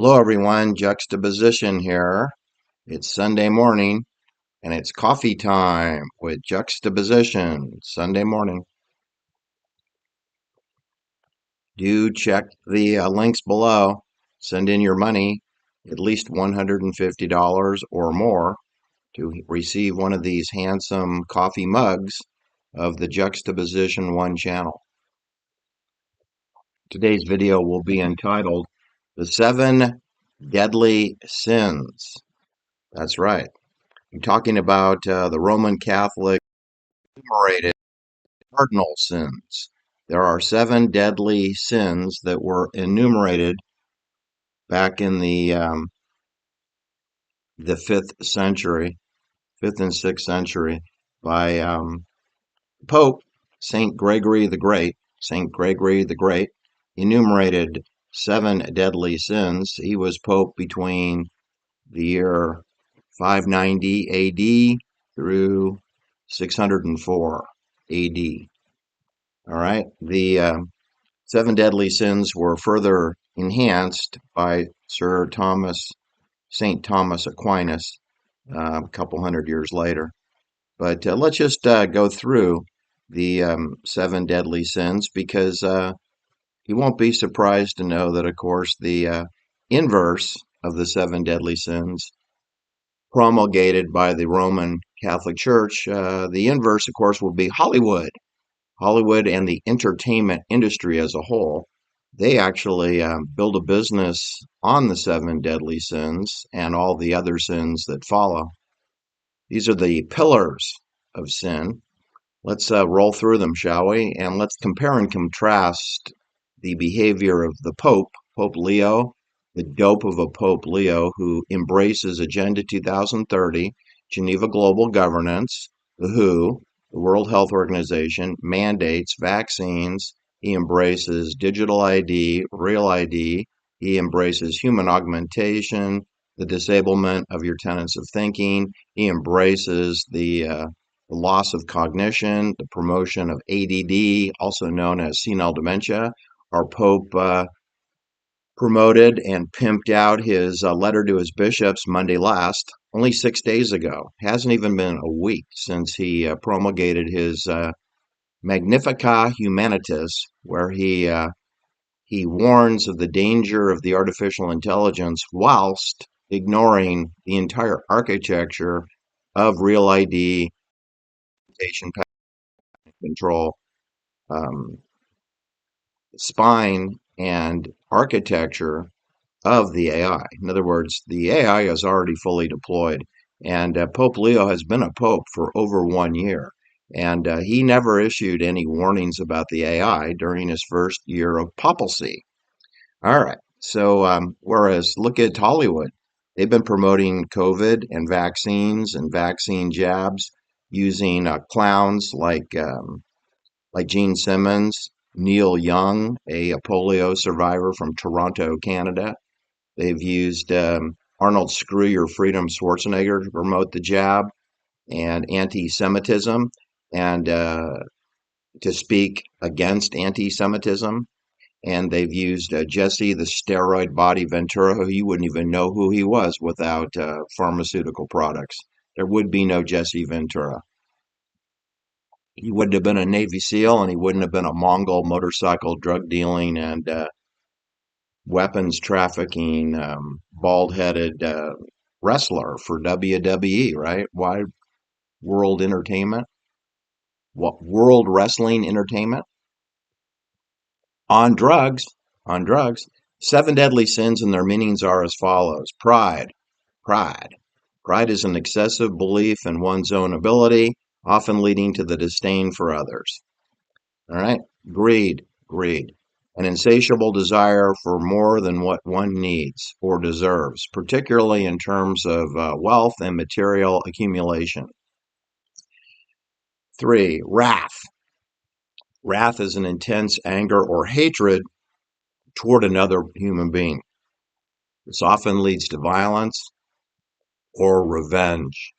Hello, everyone. Juxtaposition here. It's Sunday morning and it's coffee time with Juxtaposition. Sunday morning. Do check the links below. Send in your money, at least $150 or more, to receive one of these handsome coffee mugs of the Juxtaposition One channel. Today's video will be entitled The Seven Deadly Sins. That's right. I'm talking about the Roman Catholic enumerated cardinal sins. There are seven deadly sins that were enumerated back in the fifth and sixth century, by Pope Saint Gregory the Great. Saint Gregory the Great enumerated seven deadly sins. He was Pope between the year 590 AD through 604 AD. All right. The seven deadly sins were further enhanced by St. Thomas Aquinas, a couple hundred years later. But let's just go through the seven deadly sins, because you won't be surprised to know that, of course, the inverse of the seven deadly sins promulgated by the Roman Catholic Church, the inverse, of course, will be Hollywood. Hollywood and the entertainment industry as a whole. They actually build a business on the seven deadly sins and all the other sins that follow. These are the pillars of sin. Let's roll through them, shall we? And let's compare and contrast the behavior of the Pope, Pope Leo, the dope of a Pope Leo, who embraces Agenda 2030, Geneva Global Governance, the WHO, the World Health Organization, mandates vaccines. He embraces digital ID, real ID. He embraces human augmentation, the disablement of your tenets of thinking. He embraces the loss of cognition, the promotion of ADD, also known as senile dementia. Our Pope promoted and pimped out his letter to his bishops Monday last, only 6 days ago. Hasn't even been a week since he promulgated his Magnificat Humanitas, where he warns of the danger of the artificial intelligence whilst ignoring the entire architecture of real ID, patient control, um, spine, and architecture of the AI. In other words, the AI is already fully deployed, and Pope Leo has been a pope for over 1 year, and he never issued any warnings about the AI during his first year of papacy. All right, so whereas look at Hollywood, they've been promoting COVID and vaccines and vaccine jabs using clowns like Gene Simmons, Neil Young, a polio survivor from Toronto, Canada. They've used Arnold Screw Your Freedom Schwarzenegger to promote the jab and anti-Semitism, and to speak against anti-Semitism. And they've used Jesse the steroid body Ventura, who you wouldn't even know who he was without pharmaceutical products. There would be no Jesse Ventura. He wouldn't have been a Navy SEAL, and he wouldn't have been a Mongol motorcycle drug dealing and weapons trafficking, bald-headed wrestler for WWE, right? Why World Entertainment? What World Wrestling Entertainment? On drugs, on drugs. Seven deadly sins and their meanings are as follows. Pride, pride. Pride is an excessive belief in one's own ability, often leading to the disdain for others. All right. Greed, greed. An insatiable desire for more than what one needs or deserves, particularly in terms of wealth and material accumulation. Three, wrath. Wrath is an intense anger or hatred toward another human being. This often leads to violence or revenge.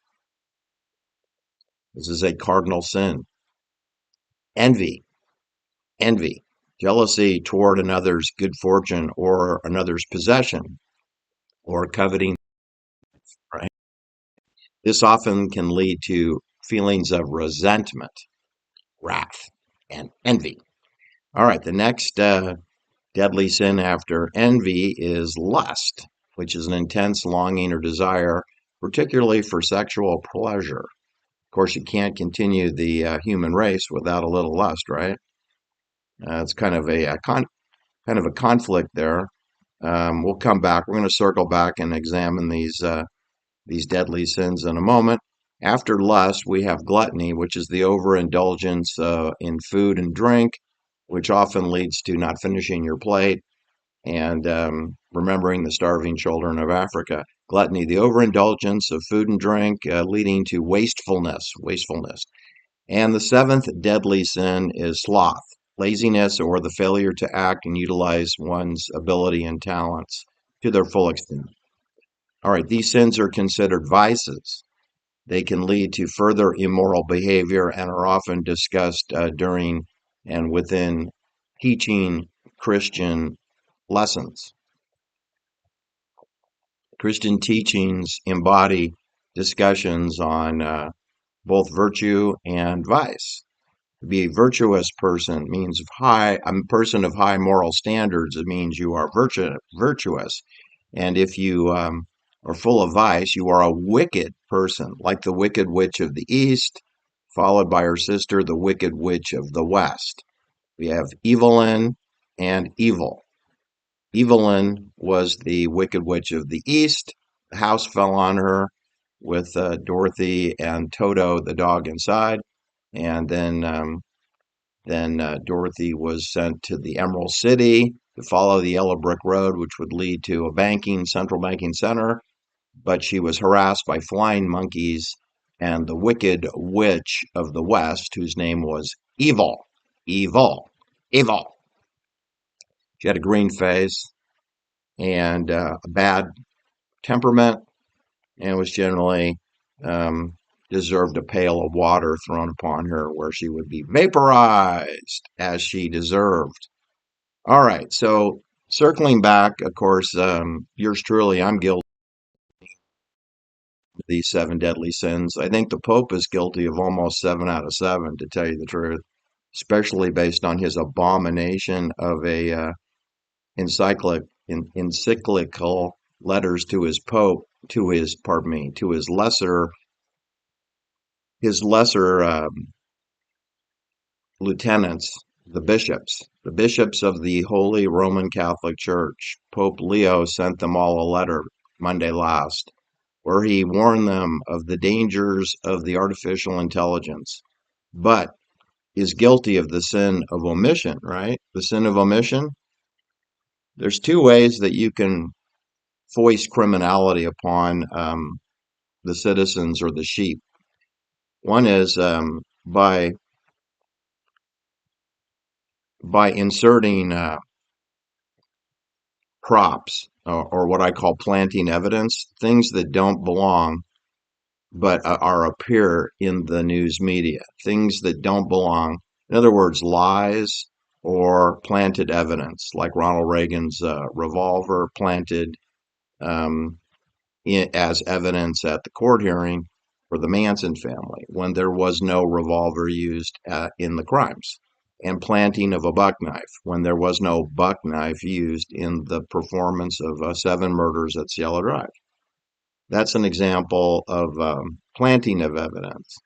This is a cardinal sin. Envy, envy. Jealousy toward another's good fortune or another's possession. or coveting, right? This often can lead to feelings of resentment, wrath, and envy. All right, the next deadly sin after envy is lust, which is an intense longing or desire, particularly for sexual pleasure. Of course, you can't continue the human race without a little lust, right? It's kind of kind of a conflict there. We'll come back. We're going to circle back and examine these deadly sins in a moment. After lust, we have gluttony, which is the overindulgence in food and drink, which often leads to not finishing your plate and remembering the starving children of Africa. Gluttony, the overindulgence of food and drink, leading to wastefulness. And the seventh deadly sin is sloth, laziness, or the failure to act and utilize one's ability and talents to their full extent. All right, these sins are considered vices. They can lead to further immoral behavior and are often discussed during and within teaching Christian lessons. Christian teachings embody discussions on both virtue and vice. To be a virtuous person means a person of high moral standards. It means you are virtuous. And if you are full of vice, you are a wicked person, like the wicked witch of the East, followed by her sister, the wicked witch of the West. We have Evelyn and Evil. Evelyn was the wicked witch of the East. The house fell on her with Dorothy and Toto, the dog, inside. And then Dorothy was sent to the Emerald City to follow the yellow brick road, which would lead to a central banking center. But she was harassed by flying monkeys and the wicked witch of the West, whose name was Evil. Evil. Evil. She had a green face and a bad temperament and was generally um, deserved a pail of water thrown upon her where she would be vaporized as she deserved. All right, so circling back, of course, yours truly, I'm guilty of these seven deadly sins. I think the Pope is guilty of almost 7 out of 7, to tell you the truth, especially based on his abomination of a encyclical letters to his Pope, to his lesser lieutenants, the bishops of the Holy Roman Catholic Church. Pope Leo sent them all a letter Monday last, where he warned them of the dangers of the artificial intelligence, but is guilty of the sin of omission, right? The sin of omission. There's two ways that you can foist criminality upon the citizens or the sheep. One is by inserting props or what I call planting evidence, things that don't belong but are appear in the news media, things that don't belong. In other words, lies or planted evidence, like Ronald Reagan's revolver planted um, as evidence at the court hearing for the Manson family when there was no revolver used in the crimes, and planting of a buck knife when there was no buck knife used in the performance of 7 murders at Cielo Drive. That's an example of planting of evidence.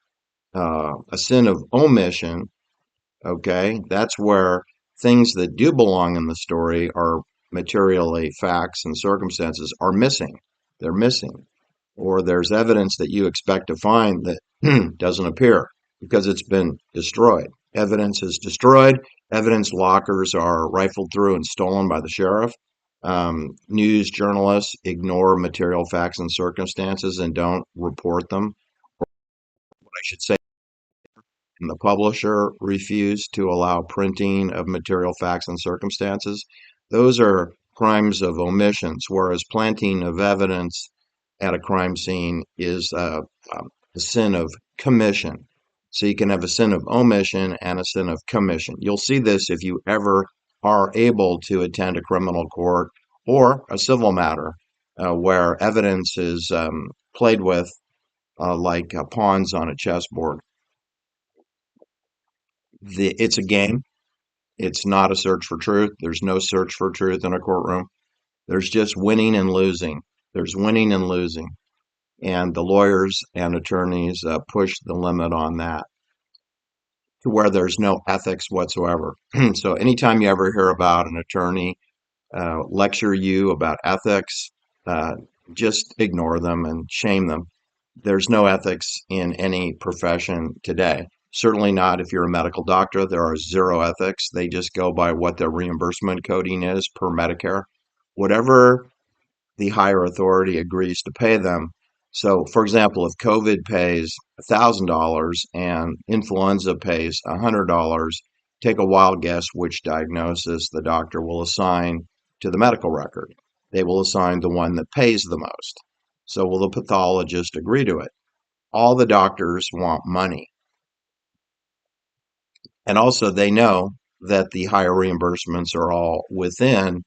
A sin of omission, okay, that's where things that do belong in the story are materially facts and circumstances are missing. They're missing. Or there's evidence that you expect to find that doesn't appear because it's been destroyed. Evidence is destroyed. Evidence lockers are rifled through and stolen by the sheriff. News journalists ignore material facts and circumstances and don't report them. What I should say, and the publisher refused to allow printing of material facts and circumstances. Those are crimes of omissions, whereas planting of evidence at a crime scene is a sin of commission. So you can have a sin of omission and a sin of commission. You'll see this if you ever are able to attend a criminal court or a civil matter. where evidence is played with like pawns on a chessboard. It's a game. It's not a search for truth. There's no search for truth in a courtroom. There's just winning and losing. There's winning and losing. And the lawyers and attorneys push the limit on that to where there's no ethics whatsoever. So anytime you ever hear about an attorney lecture you about ethics, uh, just ignore them and shame them. There's no ethics in any profession today. Certainly not if you're a medical doctor. There are zero ethics. They just go by what their reimbursement coding is per Medicare. Whatever the higher authority agrees to pay them. So, for example, if COVID pays $1,000 and influenza pays $100, take a wild guess which diagnosis the doctor will assign to the medical record. They will assign the one that pays the most. So, will the pathologist agree to it? All the doctors want money. And also, they know that the higher reimbursements are all within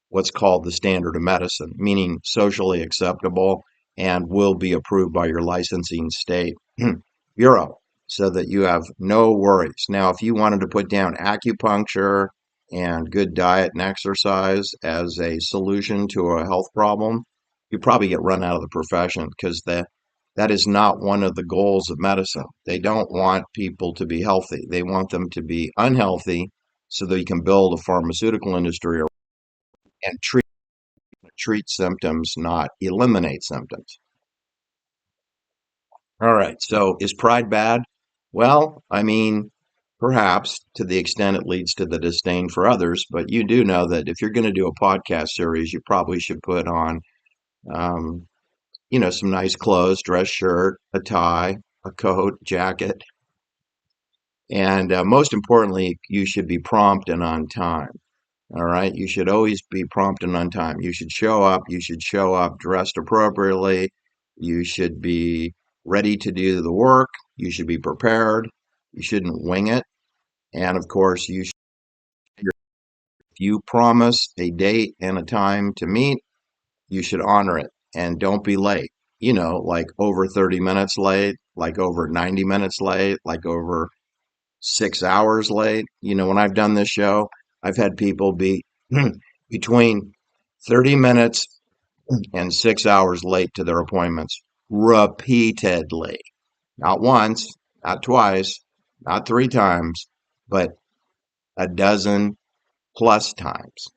what's called the standard of medicine, meaning socially acceptable and will be approved by your licensing state bureau so that you have no worries. Now, if you wanted to put down acupuncture and good diet and exercise as a solution to a health problem, you probably get run out of the profession because that is not one of the goals of medicine. They don't want people to be healthy. They want them to be unhealthy so that you can build a pharmaceutical industry and treat symptoms, not eliminate symptoms. All right. So is pride bad? Well, I mean, perhaps to the extent it leads to the disdain for others, but you do know that if you're going to do a podcast series, you probably should put on, um, some nice clothes, dress shirt, a tie, a coat, jacket, and most importantly, you should be prompt and on time. All right. You should always be prompt and on time. You should show up. You should show up dressed appropriately. You should be ready to do the work. You should be prepared. You shouldn't wing it. And of course, if you promise a date and a time to meet, you should honor it and don't be late. Like over 30 minutes late, like over 90 minutes late, like over 6 hours late. When I've done this show, I've had people be between 30 minutes and 6 hours late to their appointments repeatedly. Not once, not twice, not three times, but a dozen plus times.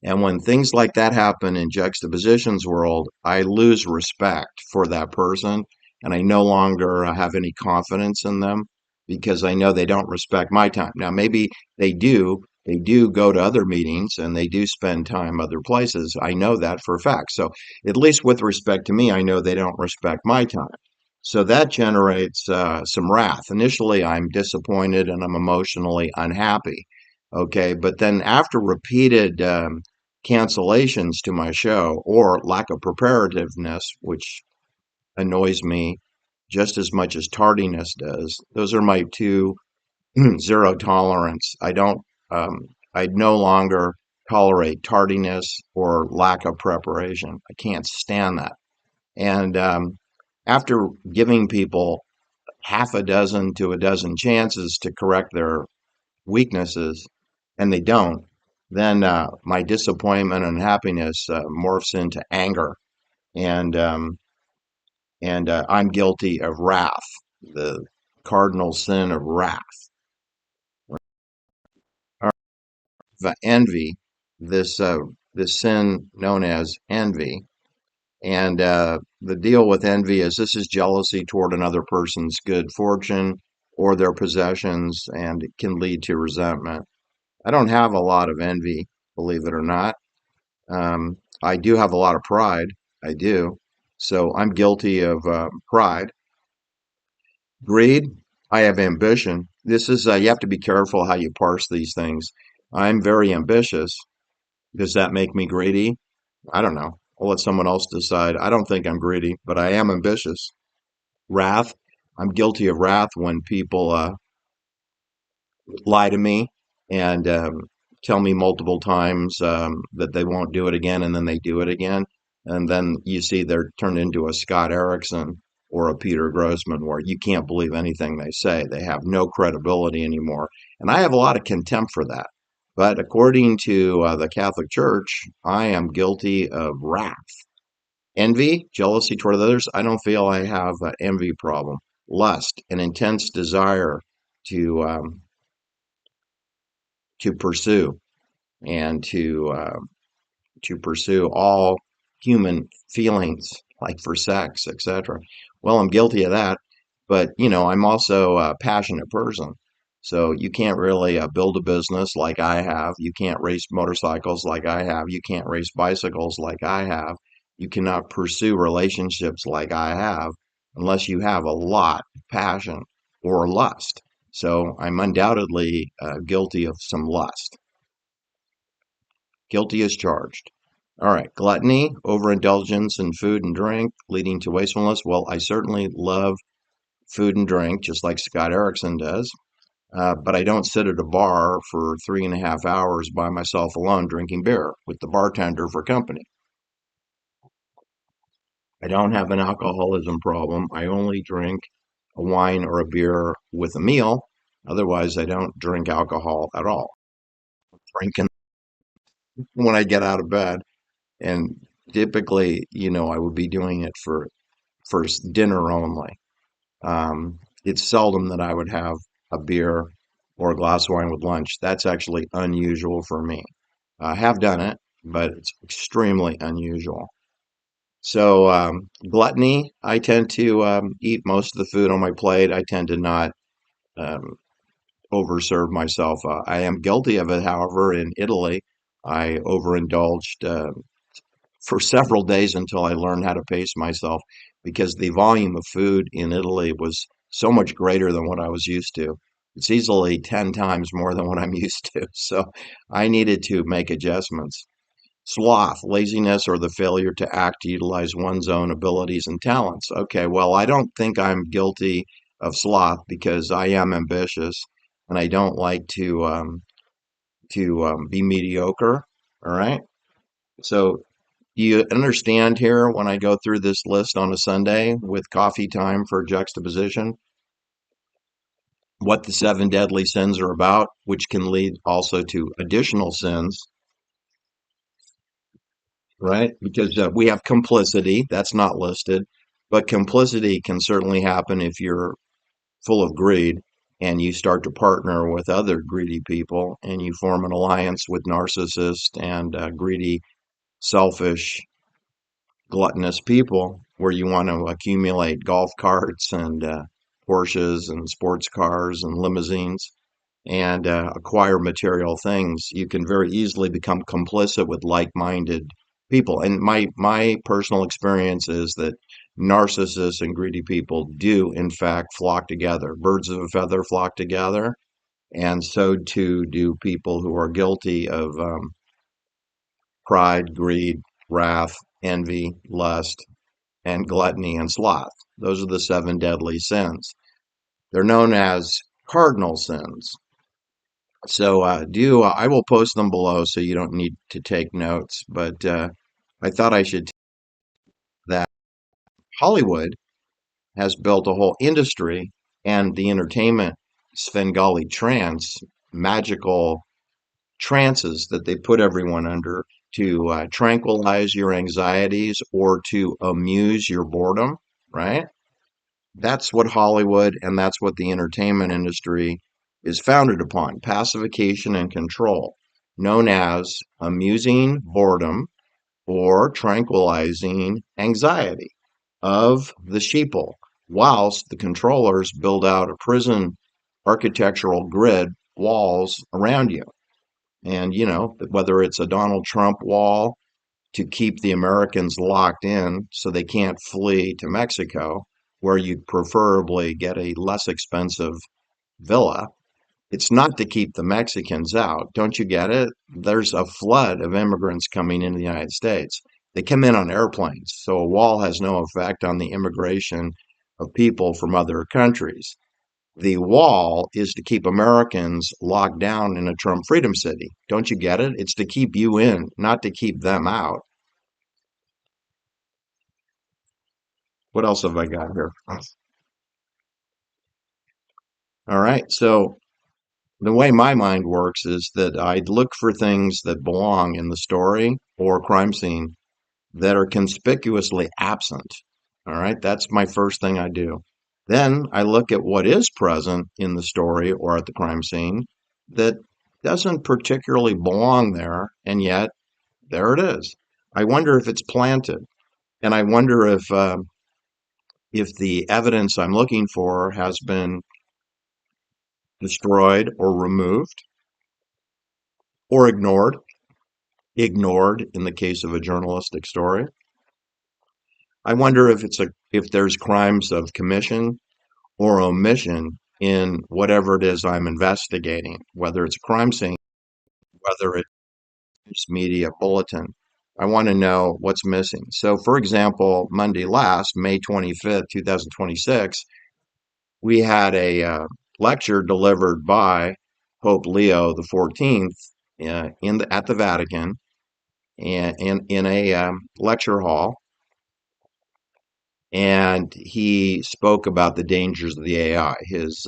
And when things like that happen in juxtapositions world, I lose respect for that person and I no longer have any confidence in them because I know they don't respect my time. Now, maybe they do go to other meetings and they do spend time other places. I know that for a fact. So, at least with respect to me, I know they don't respect my time. So that generates some wrath. Initially, I'm disappointed and I'm emotionally unhappy. Okay, but then after repeated cancellations to my show or lack of preparativeness, which annoys me just as much as tardiness does. Those are my two zero tolerance. I no longer tolerate tardiness or lack of preparation. I can't stand that. And after giving people half a dozen to a dozen chances to correct their weaknesses and they don't, then my disappointment and happiness morphs into anger, and I'm guilty of wrath, the cardinal sin of wrath, of envy, this sin known as envy. And the deal with envy is this is jealousy toward another person's good fortune or their possessions, and it can lead to resentment. I don't have a lot of envy, believe it or not. I do have a lot of pride. I do. So I'm guilty of pride. Greed. I have ambition. You have to be careful how you parse these things. I'm very ambitious. Does that make me greedy? I don't know. I'll let someone else decide. I don't think I'm greedy, but I am ambitious. Wrath. I'm guilty of wrath when people lie to me and tell me multiple times that they won't do it again and then they do it again. And then you see they're turned into a Scott Erickson or a Peter Grossman, where you can't believe anything they say. They have no credibility anymore. And I have a lot of contempt for that. But according to the Catholic Church, I am guilty of wrath. Envy, jealousy toward others. I don't feel I have an envy problem. Lust, an intense desire to um, to pursue and to pursue all human feelings, like for sex, etc. Well, I'm guilty of that, but I'm also a passionate person. So you can't really build a business like I have. You can't race motorcycles like I have. You can't race bicycles like I have. You cannot pursue relationships like I have unless you have a lot of passion or lust. So I'm undoubtedly guilty of some lust. Guilty as charged. All right, gluttony, overindulgence in food and drink, leading to wastefulness. Well, I certainly love food and drink, just like Scott Erickson does, but I don't sit at a bar for 3.5 hours by myself alone drinking beer with the bartender for company. I don't have an alcoholism problem. I only drink a wine or a beer with a meal. Otherwise, I don't drink alcohol at all. Drinking when I get out of bed. And typically, I would be doing it for dinner only. It's seldom that I would have a beer or a glass of wine with lunch. That's actually unusual for me. I have done it, but it's extremely unusual. So, gluttony, I tend to eat most of the food on my plate. I tend to not um, overserve myself. I am guilty of it, however, in Italy. I overindulged for several days until I learned how to pace myself because the volume of food in Italy was so much greater than what I was used to. It's easily 10 times more than what I'm used to. So I needed to make adjustments. Sloth, laziness, or the failure to act to utilize one's own abilities and talents. Okay, well, I don't think I'm guilty of sloth because I am ambitious and I don't like to be mediocre. All right. So do you understand here when I go through this list on a Sunday with coffee time for juxtaposition, what the seven deadly sins are about, which can lead also to additional sins, right? Because we have complicity, that's not listed, but complicity can certainly happen if you're full of greed and you start to partner with other greedy people and you form an alliance with narcissists and greedy, selfish gluttonous people where you want to accumulate golf carts and Porsches and sports cars and limousines and acquire material things, you can very easily become complicit with like-minded people. And my personal experience is that narcissists and greedy people do, in fact, flock together. Birds of a feather flock together, and so too do people who are guilty of pride, greed, wrath, envy, lust, and gluttony and sloth. Those are the seven deadly sins. They're known as cardinal sins. So do I will post them below so you don't need to take notes. But I thought I should that Hollywood has built a whole industry and the entertainment Svengali trance, magical trances that they put everyone under to tranquilize your anxieties or to amuse your boredom, right? That's what Hollywood and that's what the entertainment industry is founded upon, pacification and control, known as amusing boredom or tranquilizing anxiety of the sheeple, whilst the controllers build out a prison architectural grid walls around you. And, whether it's a Donald Trump wall to keep the Americans locked in so they can't flee to Mexico, where you'd preferably get a less expensive villa. It's not to keep the Mexicans out. Don't you get it? There's a flood of immigrants coming into the United States. They come in on airplanes, so a wall has no effect on the immigration of people from other countries. The wall is to keep Americans locked down in a Trump freedom city. Don't you get it? It's to keep you in, not to keep them out. What else have I got here? All right. So the way my mind works is that I look for things that belong in the story or crime scene that are conspicuously absent. All right. That's my first thing I do. Then I look at what is present in the story or at the crime scene that doesn't particularly belong there, and yet there it is. I wonder if it's planted, and I wonder if the evidence I'm looking for has been destroyed or removed or ignored. Ignored in the case of a journalistic story. I wonder if there's crimes of commission or omission in whatever it is I'm investigating, whether it's a crime scene, whether it's media bulletin. I want to know what's missing. So, for example, Monday last, May 25th, 2026, we had a lecture delivered by Pope Leo the 14th at the Vatican and in a lecture hall, and he spoke about the dangers of the AI. His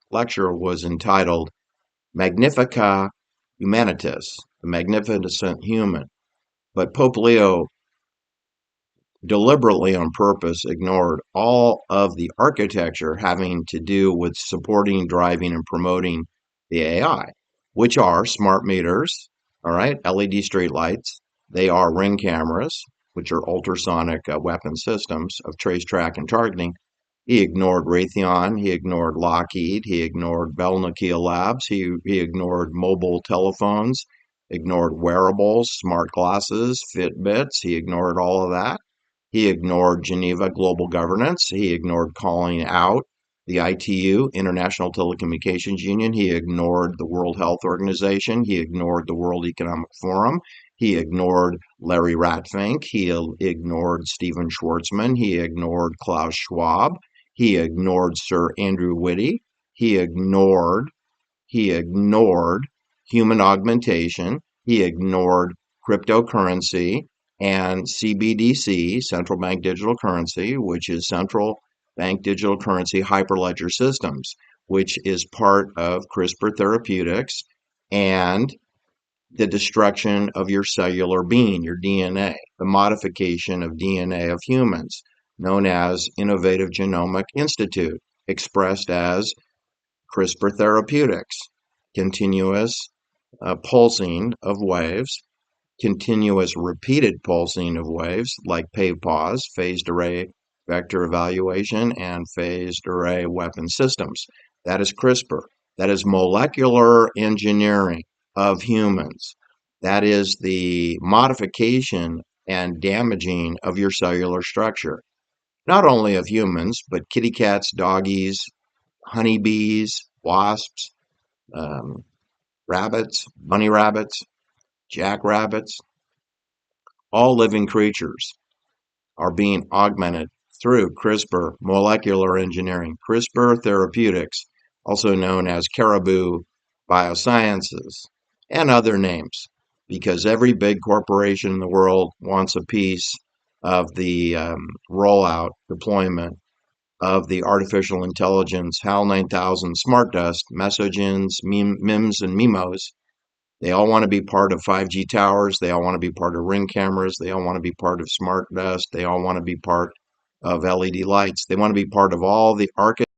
lecture was entitled Magnifica Humanitas, the Magnificent Human. But Pope Leo deliberately on purpose ignored all of the architecture having to do with supporting, driving, and promoting the AI, which are smart meters, all right, LED street lights. They are ring cameras, which are ultrasonic weapon systems of trace, track, and targeting. He ignored Raytheon. He ignored Lockheed. He ignored Bell Nokia Labs. He ignored mobile telephones, ignored wearables, smart glasses, Fitbits. He ignored all of that. He ignored Geneva Global Governance. He ignored calling out the ITU, International Telecommunications Union. He ignored the World Health Organization. He ignored the World Economic Forum. He ignored Larry Ratfink. He ignored Stephen Schwartzman. He ignored Klaus Schwab. He ignored Sir Andrew Whitty. He ignored he ignored human augmentation. He ignored cryptocurrency and CBDC, central bank digital currency, which is central bank digital currency hyperledger systems, which is part of CRISPR therapeutics and the destruction of your cellular being, your DNA, the modification of DNA of humans, known as Innovative Genomic Institute, expressed as CRISPR therapeutics, continuous pulsing of waves, continuous repeated pulsing of waves like PAVPAWS, phased array vector evaluation, and phased array weapon systems. That is CRISPR. That is molecular engineering of humans. That is the modification and damaging of your cellular structure, not only of humans, but kitty cats, doggies, honeybees, wasps, um, rabbits, bunny rabbits, jackrabbits, all living creatures are being augmented through CRISPR molecular engineering, CRISPR therapeutics, also known as Caribou Biosciences, and other names, because every big corporation in the world wants a piece of the rollout deployment of the artificial intelligence HAL 9000 Smart Dust, Mesogens, MIMS, and MIMOs. They all want to be part of 5G towers. They all want to be part of ring cameras. They all want to be part of smart dust. They all want to be part of LED lights. They want to be part of all the architecture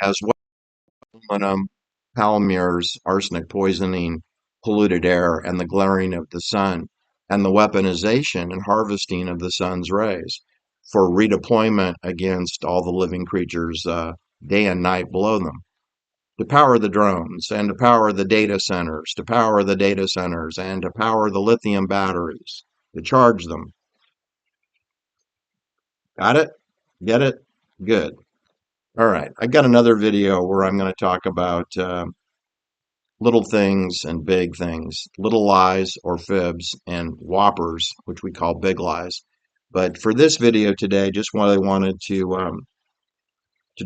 as well as aluminum, palmiers, arsenic poisoning, polluted air, and the glaring of the sun, and the weaponization and harvesting of the sun's rays for redeployment against all the living creatures day and night below them, to power the drones and to power the data centers, to power the data centers and to power the lithium batteries, to charge them. Got it? Get it? Good. All right. I got another video where I'm going to talk about little things and big things, little lies or fibs and whoppers, which we call big lies. But for this video today, just what I wanted to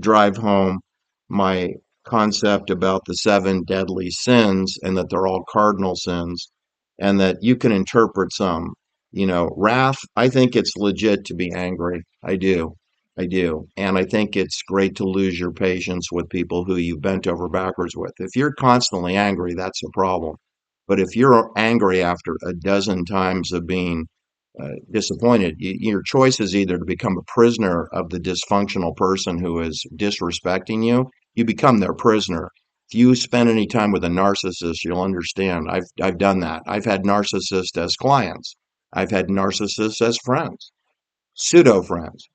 drive home my concept about the seven deadly sins and that they're all cardinal sins and that you can interpret some. Wrath, I think it's legit to be angry. I do. I do. And I think it's great to lose your patience with people who you bent over backwards with. If you're constantly angry, that's a problem. But if you're angry after a dozen times of being disappointed, your choice is either to become a prisoner of the dysfunctional person who is disrespecting you, you become their prisoner. If you spend any time with a narcissist, you'll understand. I've done that. I've had narcissists as clients. I've had narcissists as friends, pseudo friends.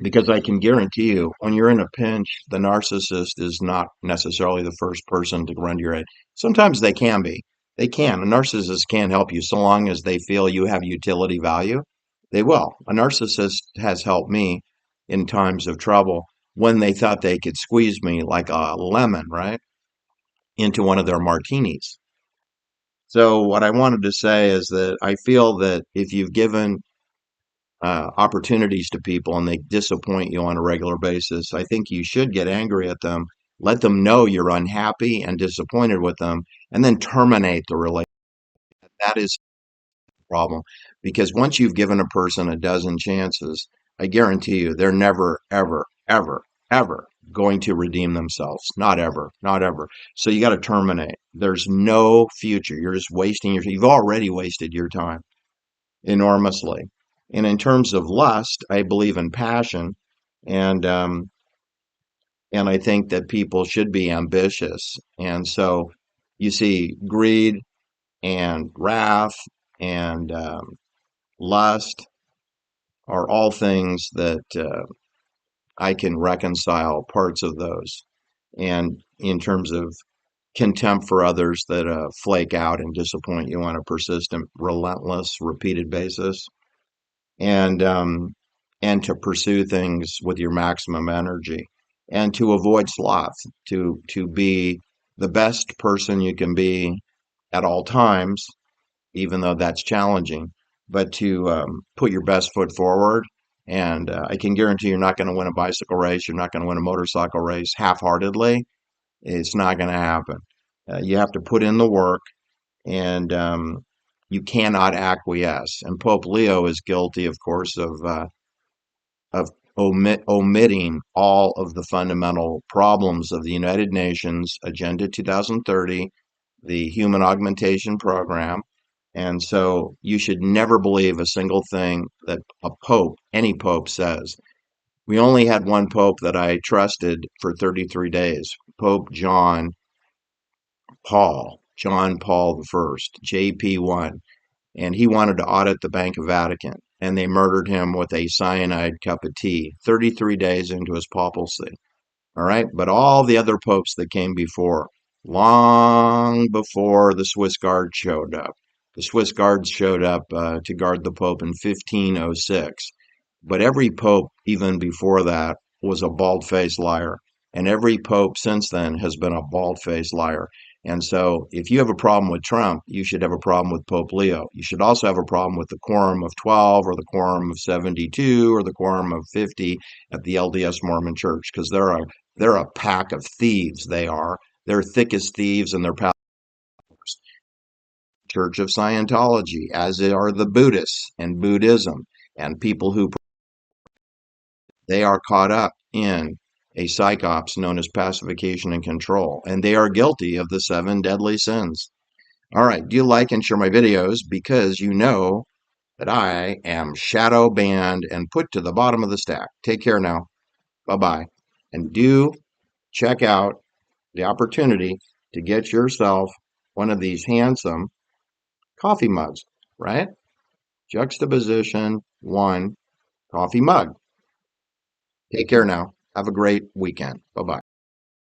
Because I can guarantee you, when you're in a pinch, the narcissist is not necessarily the first person to run to your aid. Sometimes they can be. They can. A narcissist can help you so long as they feel you have utility value. They will. A narcissist has helped me in times of trouble when they thought they could squeeze me like a lemon, right, into one of their martinis. So, what I wanted to say is that I feel that if you've given opportunities to people and they disappoint you on a regular basis, I think you should get angry at them, let them know you're unhappy and disappointed with them, and then terminate the relationship. That is the problem. Because once you've given a person a dozen chances, I guarantee you they're never, ever, ever, ever going to redeem themselves. Not ever, not ever. So you got to terminate. There's no future. You're just wasting you've already wasted your time enormously. And in terms of lust, I believe in passion, and and I think that people should be ambitious. And so you see, greed and wrath and lust are all things that I can reconcile parts of those. And in terms of contempt for others that flake out and disappoint you on a persistent, relentless, repeated basis. and and to pursue things with your maximum energy and to avoid sloth, to be the best person you can be at all times, even though that's challenging, but to put your best foot forward. And I can guarantee you're not going to win a bicycle race, you're not going to win a motorcycle race half-heartedly. It's not going to happen. You have to put in the work, and you cannot acquiesce. And Pope Leo is guilty, of course, of omitting all of the fundamental problems of the United Nations Agenda 2030, the Human Augmentation Program. And so you should never believe a single thing that a pope, any pope, says. We only had one pope that I trusted for 33 days, Pope John Paul I, JP1, and he wanted to audit the Bank of Vatican, and they murdered him with a cyanide cup of tea 33 days into his papacy. All right, but all the other popes that came before, long before the Swiss Guards showed up, the Swiss Guards showed up to guard the Pope in 1506. But every pope, even before that, was a bald faced liar. And every pope since then has been a bald faced liar. And so, if you have a problem with Trump, you should have a problem with Pope Leo. You should also have a problem with the Quorum of 12 or the Quorum of 72 or the Quorum of 50 at the LDS Mormon Church, because they're a pack of thieves. They are. They're thick as thieves and they're pastors. Church of Scientology, as are the Buddhists and Buddhism and people who they are caught up in a psychops known as pacification and control, and they are guilty of the seven deadly sins. All right, do like and share my videos because you know that I am shadow banned and put to the bottom of the stack. Take care now. Bye bye. And do check out the opportunity to get yourself one of these handsome coffee mugs, right? Juxtaposition one coffee mug. Take care now. Have a great weekend. Bye bye.